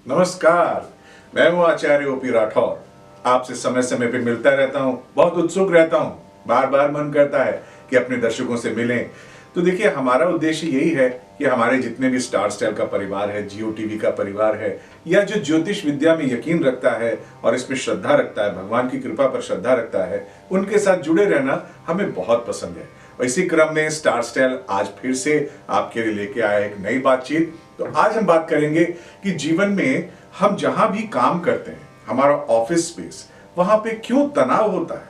नमस्कार, मैं हूं आचार्य ओपी राठौर। आपसे समय समय पे मिलता रहता हूं, बहुत उत्सुक रहता हूं, बार बार मन करता है कि अपने दर्शकों से मिलें। तो देखिए, हमारा उद्देश्य यही है कि हमारे जितने भी स्टार स्टाइल का परिवार है, जियो टीवी का परिवार है, या जो ज्योतिष विद्या में यकीन रखता है और इसमें श्रद्धा रखता है, भगवान की कृपा पर श्रद्धा रखता है, उनके साथ जुड़े रहना हमें बहुत पसंद है। और इसी क्रम में स्टार स्टाइल आज फिर से आपके लिए लेके आया एक नई बातचीत। तो आज हम बात करेंगे कि जीवन में हम जहां भी काम करते हैं, हमारा ऑफिस स्पेस, वहां पे क्यों तनाव होता है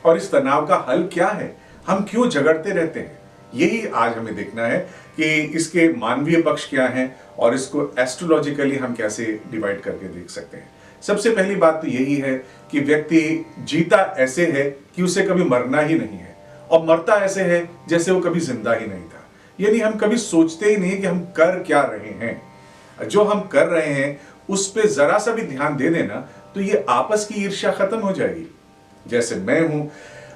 और इस तनाव का हल क्या है, हम क्यों झगड़ते रहते हैं। यही आज हमें देखना है कि इसके मानवीय पक्ष क्या हैं और इसको एस्ट्रोलॉजिकली हम कैसे डिवाइड करके देख सकते हैं। सबसे पहली बात तो यही है कि व्यक्ति जीता ऐसे है कि उसे कभी मरना ही नहीं है, और मरता ऐसे है जैसे वो कभी जिंदा ही नहीं था। यानी हम कभी सोचते ही नहीं कि हम कर क्या रहे हैं। जो हम कर रहे हैं उस पे जरा सा भी ध्यान दे देना तो ये आपस की ईर्ष्या खत्म हो जाएगी। जैसे मैं हूं,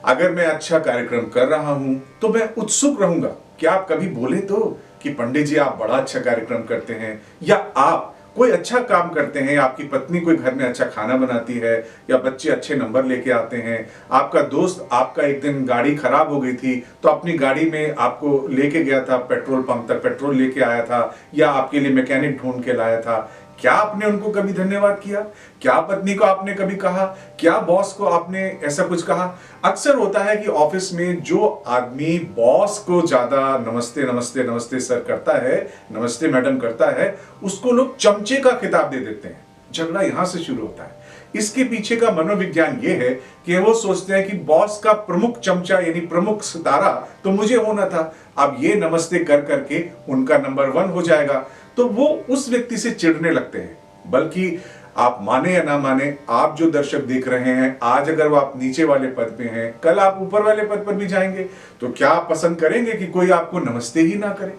अगर मैं अच्छा कार्यक्रम कर रहा हूं तो मैं उत्सुक रहूंगा कि आप कभी बोले तो कि पंडित जी आप बड़ा अच्छा कार्यक्रम करते हैं, या आप कोई अच्छा काम करते हैं, आपकी पत्नी कोई घर में अच्छा खाना बनाती है, या बच्चे अच्छे नंबर लेके आते हैं, आपका दोस्त आपका एक दिन गाड़ी खराब हो गई थी तो अपनी गाड़ी में आपको लेके गया था, पेट्रोल पंप तक पेट्रोल लेके आया था, या आपके लिए मैकेनिक ढूंढ के लाया था। क्या आपने उनको कभी धन्यवाद किया? क्या पत्नी को आपने कभी कहा? क्या बॉस को आपने ऐसा कुछ कहा? अक्सर होता है कि ऑफिस में जो आदमी बॉस को ज्यादा नमस्ते नमस्ते नमस्ते सर करता है, नमस्ते मैडम करता है, उसको लोग चमचे का खिताब दे देते हैं। झगड़ा यहां से शुरू होता है। इसके पीछे का मनोविज्ञान ये है कि वो सोचते हैं कि बॉस का प्रमुख चमचा यानी प्रमुख सितारा तो मुझे होना था, अब ये नमस्ते कर करके उनका नंबर 1 हो जाएगा, तो वो उस व्यक्ति से चिढ़ने लगते हैं। बल्कि आप माने या ना माने, आप जो दर्शक देख रहे हैं, आज अगर वो आप नीचे वाले पद पे हैं, कल आप ऊपर वाले पद पर भी जाएंगे, तो क्या आप पसंद करेंगे कि कोई आपको नमस्ते ही ना करे?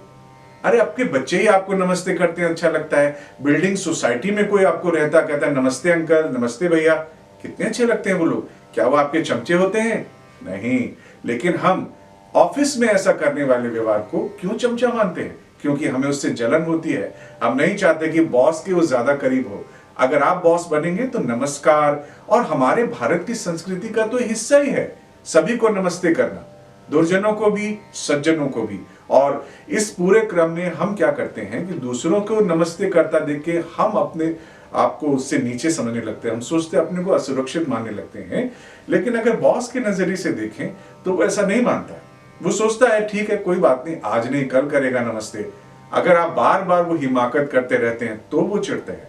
अरे आपके बच्चे ही आपको नमस्ते करते हैं, अच्छा लगता है। बिल्डिंग सोसाइटी में कोई आपको रहता कहता है नमस्ते अंकल, नमस्ते भैया, कितने अच्छे लगते हैं वो लोग। क्या वो आपके चमचे होते हैं? नहीं। लेकिन हम ऑफिस में ऐसा करने वाले व्यवहार को क्यों चमचा मानते हैं? क्योंकि हमें उससे जलन होती है। हम नहीं चाहते कि बॉस के वो ज्यादा करीब हो। अगर आप बॉस बनेंगे तो नमस्कार, और हमारे भारत की संस्कृति का तो हिस्सा ही है सभी को नमस्ते करना, दुर्जनों को भी, सज्जनों को भी। और इस पूरे क्रम में हम क्या करते हैं कि दूसरों को नमस्ते करता देख के हम अपने आपको उससे नीचे समझने लगते हैं, हम सोचते अपने को असुरक्षित मानने लगते हैं। लेकिन अगर बॉस के नजरिए से देखें तो वो ऐसा नहीं मानता है। वो सोचता है ठीक है, कोई बात नहीं, आज नहीं कल करेगा नमस्ते। अगर आप बार बार वो हिमाकत करते रहते हैं तो वो चिढ़ते हैं।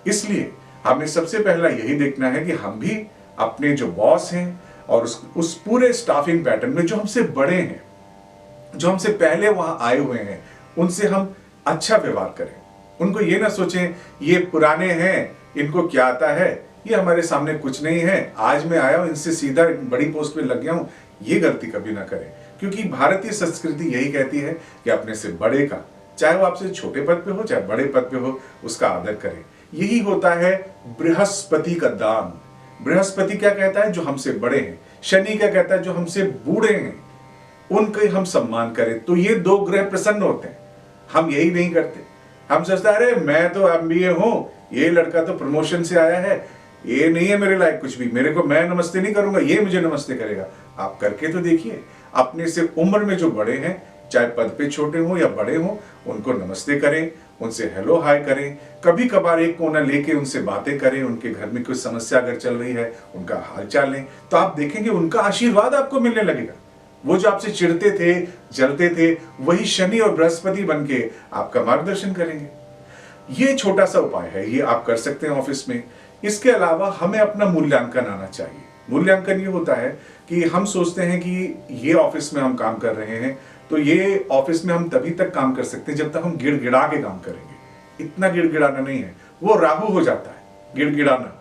इसलिए हमें सबसे पहला यही देखना है कि हम भी अपने जो बॉस हैं और उस पूरे स्टाफिंग पैटर्न में जो हमसे बड़े हैं, जो हमसे पहले वहां आए हुए हैं, उनसे हम अच्छा व्यवहार करें। उनको ये ना सोचें ये पुराने हैं, इनको क्या आता है, ये हमारे सामने कुछ नहीं है, आज मैं आया हूं इनसे सीधा बड़ी पोस्ट पे लग गया हूं, ये गलती कभी ना करें। क्योंकि भारतीय संस्कृति यही कहती है कि अपने से बड़े का, चाहे वो आपसे छोटे पद पे हो चाहे बड़े पद पे हो, उसका आदर करें। यही होता है बृहस्पति का दान। बृहस्पति क्या कहता है? जो हमसे बड़े हैं। शनि क्या कहता है? जो हमसे बूढ़े हैं, उनके हम सम्मान करें। तो ये दो ग्रह प्रसन्न होते हैं। हम यही नहीं करते। हम सोचते हैं अरे मैं तो एमबीए हूं, ये लड़का तो प्रमोशन से आया है, ये नहीं है मेरे लायक कुछ भी, मेरे को, मैं नमस्ते नहीं करूंगा, ये मुझे नमस्ते करेगा। आप करके तो देखिए। अपने से उम्र में जो बड़े हैं, चाहे पद पे छोटे हो या बड़े हो, उनको नमस्ते करें, उनसे हेलो हाय करें। कभी कभार एक कोना लेके उनसे बातें करें। उनके घर में कोई समस्या अगर चल रही है, उनका हाल चाल लें, तो आप देखेंगे उनका आशीर्वाद आपको मिलने लगेगा। वो जो आपसे चिढ़ते थे, जलते थे, वही शनि और बृहस्पति बनके आपका मार्गदर्शन करेंगे। ये छोटा सा उपाय है, ये आप कर सकते हैं ऑफिस में। इसके अलावा हमें अपना मूल्यांकन आना चाहिए। मूल्यांकन ये होता है कि हम सोचते हैं कि ये ऑफिस में हम काम कर रहे हैं, तो ये ऑफिस में हम तभी तक काम कर सकते हैं जब तक हम गिड़गिड़ा के काम करेंगे। इतना गिड़गिड़ाना नहीं है, वो राहु हो जाता है गिड़गिड़ाना।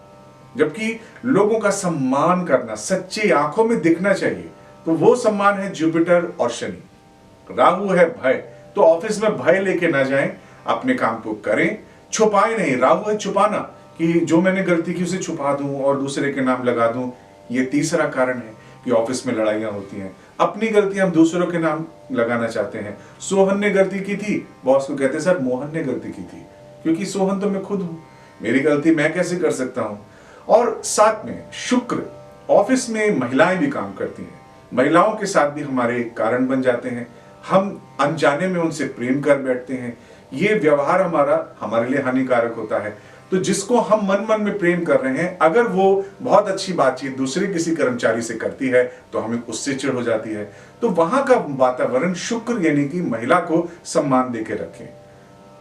जबकि लोगों का सम्मान करना, सच्ची आंखों में दिखना चाहिए, तो वो सम्मान है जुपिटर और शनि। राहु है भय, तो ऑफिस में भय लेके ना जाएं, अपने काम को करें, छुपाए नहीं। राहु है छुपाना, कि जो मैंने गलती की उसे छुपा दूं और दूसरे के नाम लगा दूं। ये तीसरा कारण है कि ऑफिस में लड़ाइयां होती हैं। अपनी गलती हम दूसरों के नाम लगाना चाहते हैं। सोहन ने गलती की थी, बॉस को कहते सर मोहन ने गलती की थी, क्योंकि सोहन तो मैं खुद हूं, मेरी गलती मैं कैसे कर सकता हूं। और साथ में शुक्र, ऑफिस में महिलाएं भी काम करती हैं, महिलाओं के साथ भी हमारे कारण बन जाते हैं, हम अनजाने में उनसे प्रेम कर बैठते हैं, ये व्यवहार हमारे लिए हानिकारक होता है। तो जिसको हम मन मन में प्रेम कर रहे हैं, अगर वो बहुत अच्छी बातचीत दूसरे किसी कर्मचारी से करती है तो हमें उससे चिढ़ हो जाती है। तो वहां का वातावरण शुक्र यानी कि महिला को सम्मान देके रखें।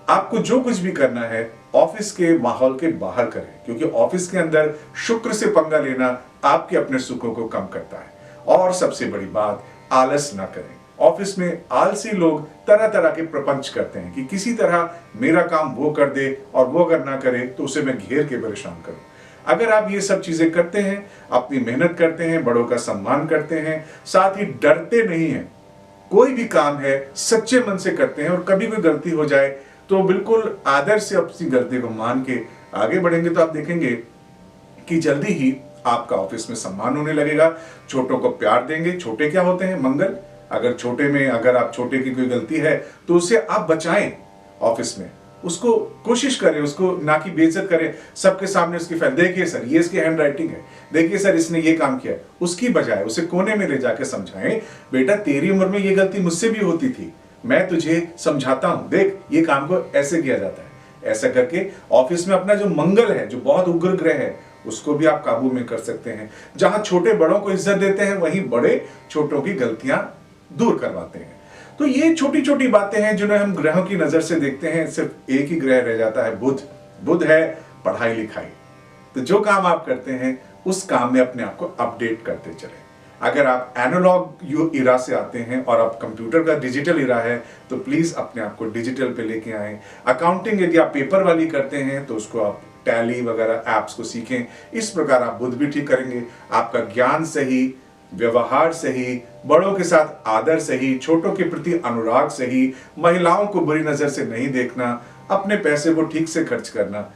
आपको जो कुछ भी करना है ऑफिस के माहौल के बाहर करें, क्योंकि ऑफिस के अंदर शुक्र से पंगा लेना आपके अपने सुखों को कम करता है। और सबसे बड़ी बात, आलस ना करें। ऑफिस में आलसी लोग तरह तरह के प्रपंच करते हैं कि किसी तरह मेरा काम वो कर दे और वो अगर ना करे तो उसे मैं घेर के परेशान करूं। अगर आप ये सब चीजें करते हैं, अपनी मेहनत करते हैं, बड़ों का सम्मान करते हैं, साथ ही डरते नहीं हैं, कोई भी काम है सच्चे मन से करते हैं और कभी कोई गलती हो जाए तो बिल्कुल आदर से अपनी गलती को मान के आगे बढ़ेंगे, तो आप देखेंगे कि जल्दी ही आपका ऑफिस में सम्मान होने लगेगा। छोटों को प्यार देंगे। छोटे क्या होते हैं? मंगल। अगर आप छोटे की कोई गलती है तो उसे आप बचाएं ऑफिस में, उसको कोशिश करें, उसको ना कि बेइज्जत करें सबके सामने उसकी फाइल, देखिए सर ये इसकी हैंड राइटिंग है, देखिए सर इसने ये काम किया है, उसकी बजाय उसे कोने में ले जाकर समझाएं, बेटा तेरी उम्र में ये गलती मुझसे भी होती थी, मैं तुझे समझाता हूं, देख ये काम को ऐसे किया जाता है। ऐसा करके ऑफिस में अपना जो मंगल है, जो बहुत उग्र ग्रह है, उसको भी आप काबू में कर सकते हैं। जहां छोटे बड़ों को इज्जत देते हैं, वहीं बड़े छोटों की गलतियां दूर करवाते हैं। तो ये छोटी छोटी बातें हैं जिन्हें हम ग्रहों की नजर से देखते हैं। सिर्फ एक ही ग्रह रह जाता है, बुध। बुध है पढ़ाई लिखाई। तो जो काम आप करते हैं उस काम में अपने आप को अपडेट करते चलें। अगर आप एनालॉग इरा से आते हैं और आप कंप्यूटर का डिजिटल इरा है तो प्लीज अपने आप को डिजिटल पे लेके आएं। अकाउंटिंग यदि आप पेपर वाली करते हैं तो उसको आप टैली वगैरह एप्स को सीखें। इस प्रकार आप बुध भी ठीक करेंगे। आपका ज्ञान सही, व्यवहार सही, बड़ों के साथ आदर सही, छोटों के प्रति अनुराग सही, महिलाओं को बुरी नजर से नहीं देखना, अपने पैसे को ठीक से खर्च करना,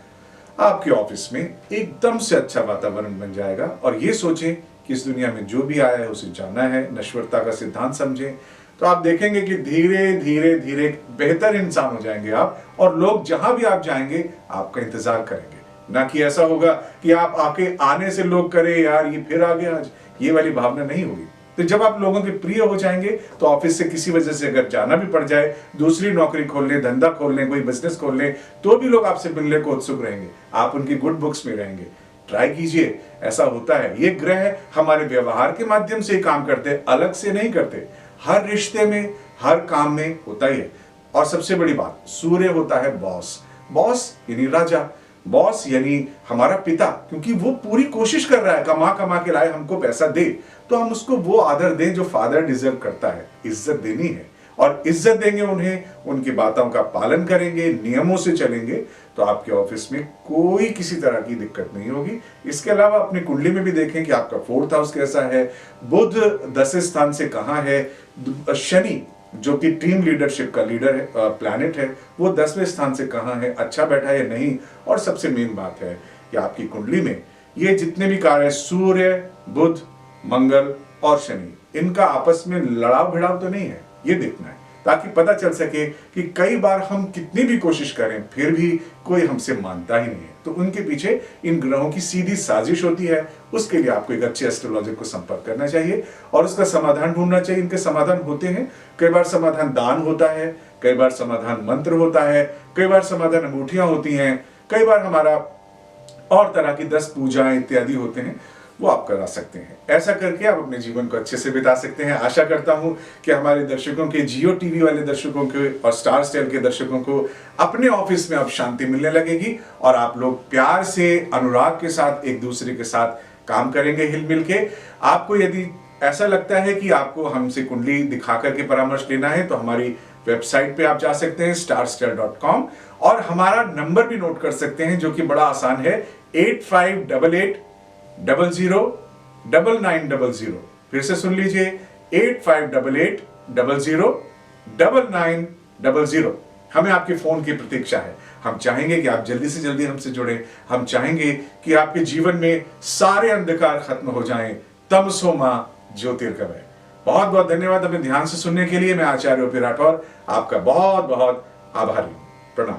आपके ऑफिस में एकदम से अच्छा वातावरण बन जाएगा। और ये सोचें कि इस दुनिया में जो भी आया है उसे जाना है, नश्वरता का सिद्धांत समझें, तो आप देखेंगे कि धीरे धीरे धीरे बेहतर इंसान हो जाएंगे आप, और लोग जहां भी आप जाएंगे आपका इंतजार करेंगे। ना कि ऐसा होगा कि आप आने से लोग करें यार ये फिर आ गया आज, ये वाली भावना नहीं होगी। तो जब आप लोगों के प्रिय हो जाएंगे तो ऑफिस से किसी वजह से अगर जाना भी पड़ जाए, दूसरी नौकरी खोल लें, धंधा खोल लें, कोई बिजनेस खोल लें, तो भी लोग आपसे मिलने को उत्सुक रहेंगे, आप उनकी गुड बुक्स में रहेंगे। ट्राई कीजिए, ऐसा होता है। ये ग्रह हमारे व्यवहार के माध्यम से काम करते हैं, अलग से नहीं करते। हर रिश्ते में, हर काम में होता ही है। और सबसे बड़ी बात, सूर्य होता है बॉस। बॉस यानी राजा, बॉस यानी हमारा पिता, क्योंकि वो पूरी कोशिश कर रहा है कमा कमा के लाए हमको पैसा दे, तो हम उसको वो आदर दें जो फादर डिजर्व करता है। इज्जत देनी है और इज्जत देंगे उन्हें, उनकी बातों का पालन करेंगे, नियमों से चलेंगे, तो आपके ऑफिस में कोई किसी तरह की दिक्कत नहीं होगी। इसके अलावा अपनी कुंडली में भी देखें कि आपका 4th हाउस कैसा है। बुध 10वें स्थान से कहां है। शनि जो कि टीम लीडरशिप का लीडर है, प्लैनेट है, वो 10वें स्थान से कहां है, अच्छा बैठा है नहीं। और सबसे मेन बात है कि आपकी कुंडली में ये जितने भी कार्य, सूर्य, बुध, मंगल और शनि, इनका आपस में लड़ाव भिड़ाव तो नहीं है, ये देखना है, ताकि पता चल सके कि कई बार हम कितनी भी कोशिश करें फिर भी कोई हमसे मानता ही नहीं है। तो उनके पीछे इन ग्रहों की सीधी साजिश होती है। उसके लिए आपको एक अच्छे एस्ट्रोलॉजर को संपर्क करना चाहिए और उसका समाधान ढूंढना चाहिए। इनके समाधान होते हैं, कई बार समाधान दान होता है, कई बार समाधान मंत्र होता है, कई बार समाधान अंगूठियां होती हैं, कई बार हमारा और तरह की 10 पूजाएं इत्यादि होते हैं, वो आप करा सकते हैं। ऐसा करके आप अपने जीवन को अच्छे से बिता सकते हैं। आशा करता हूं कि हमारे दर्शकों के, जियो टीवी वाले दर्शकों के और स्टार स्टाइल के दर्शकों को अपने ऑफिस में अब शांति मिलने लगेगी और आप लोग प्यार से, अनुराग के साथ एक दूसरे के साथ काम करेंगे हिल मिल के। आपको यदि ऐसा लगता है कि आपको हमसे कुंडली दिखा करके परामर्श लेना है तो हमारी वेबसाइट पे आप जा सकते हैं starstar.com, और हमारा नंबर भी नोट कर सकते हैं जो कि बड़ा आसान है, 8588009900। फिर से सुन लीजिए, 8588009900। हमें आपके फोन की प्रतीक्षा है। हम चाहेंगे कि आप जल्दी से जल्दी हमसे जुड़ें। हम चाहेंगे कि आपके जीवन में सारे अंधकार खत्म हो जाएं, तमसो मा ज्योतिर्गमय। बहुत बहुत धन्यवाद अपने ध्यान से सुनने के लिए। मैं आचार्य ओपी राठौर आपका बहुत बहुत आभारी हूं। प्रणाम।